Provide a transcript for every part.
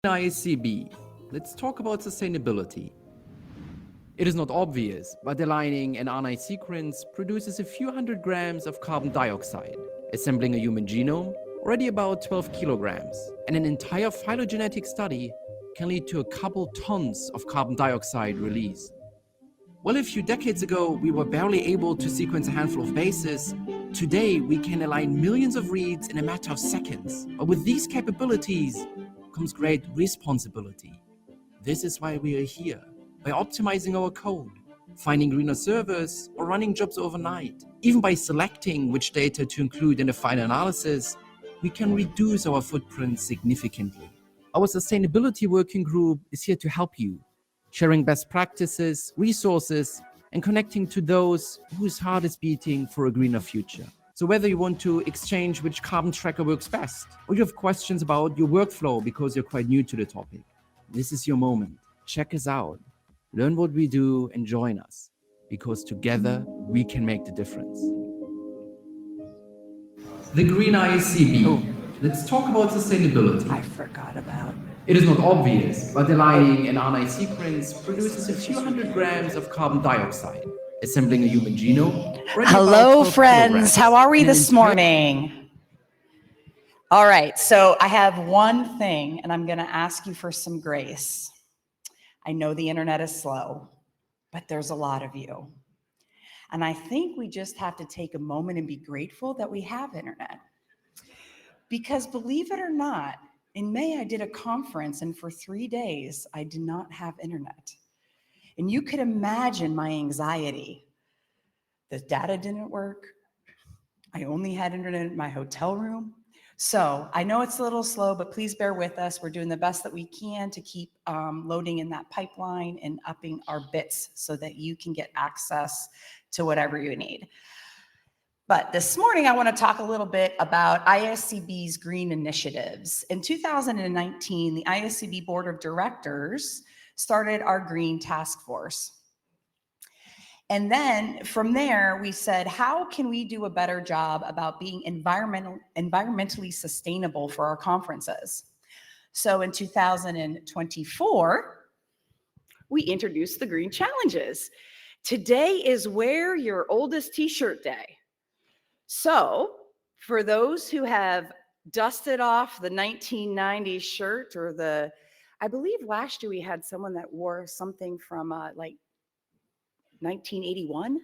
ISCB, let's talk about sustainability. It is not obvious, but aligning an RNA sequence produces a few hundred grams of carbon dioxide. Assembling a human genome, already about 12 kilograms. And an entire phylogenetic study can lead to a couple tons of carbon dioxide release. Well, a few decades ago, we were barely able to sequence a handful of bases. Today, we can align millions of reads in a matter of seconds. But with these capabilities comes great responsibility. This is why we are here. By optimizing our code, finding greener servers, or running jobs overnight. Even by selecting which data to include in a final analysis, we can reduce our footprint significantly. Our sustainability working group is here to help you, sharing best practices, resources, and connecting to those whose heart is beating for a greener future. So whether you want to exchange which carbon tracker works best, or you have questions about your workflow because you're quite new to the topic, this is your moment. Check us out, learn what we do, and join us, because together we can make the difference. The green ISCB. Let's talk about sustainability. I forgot about. It is not obvious, but aligning an RNA sequence produces a few hundred grams of carbon dioxide. Assembling a human genome. Hello, friends. How are we this morning? All right, so I have one thing, and I'm going to ask you for some grace. I know the internet is slow, but there's a lot of you. And I think we just have to take a moment and be grateful that we have internet. Because believe it or not, in May, I did a conference, and for 3 days, I did not have internet. And you could imagine my anxiety. The data didn't work. I only had internet in my hotel room. So I know it's a little slow, but please bear with us. We're doing the best that we can to keep loading in that pipeline and upping our bits so that you can get access to whatever you need. But this morning, I want to talk a little bit about ISCB's green initiatives. In 2019, the ISCB Board of Directors started our Green Task Force. And then from there, we said, how can we do a better job about being environmentally sustainable for our conferences? So in 2024, we introduced the Green Challenges. Today is Wear Your Oldest T-Shirt Day. So for those who have dusted off the 1990s shirt or I believe last year we had someone that wore something from like 1981.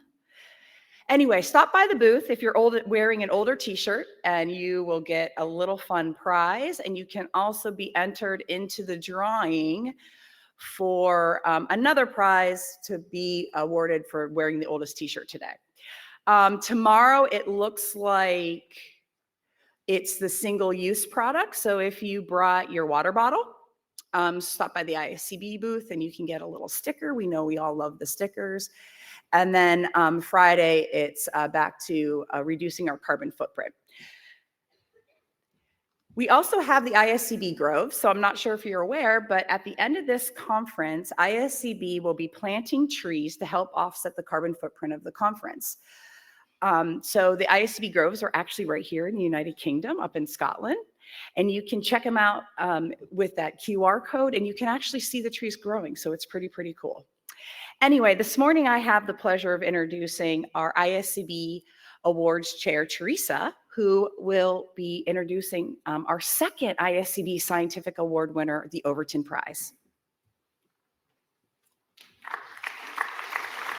Anyway, stop by the booth if you're wearing an older t-shirt, and you will get a little fun prize. And you can also be entered into the drawing for another prize to be awarded for wearing the oldest t-shirt today. Tomorrow, it looks like it's the single-use product. So if you brought your water bottle, stop by the ISCB booth and you can get a little sticker. We know we all love the stickers. And then Friday, it's back to reducing our carbon footprint. We also have the ISCB Grove. So I'm not sure if you're aware, but at the end of this conference, ISCB will be planting trees to help offset the carbon footprint of the conference. So the ISCB Groves are actually right here in the United Kingdom, up in Scotland. And you can check them out with that QR code, and you can actually see the trees growing. So it's pretty cool. Anyway, this morning I have the pleasure of introducing our ISCB Awards Chair, Teresa, who will be introducing our second ISCB Scientific Award winner, the Overton Prize.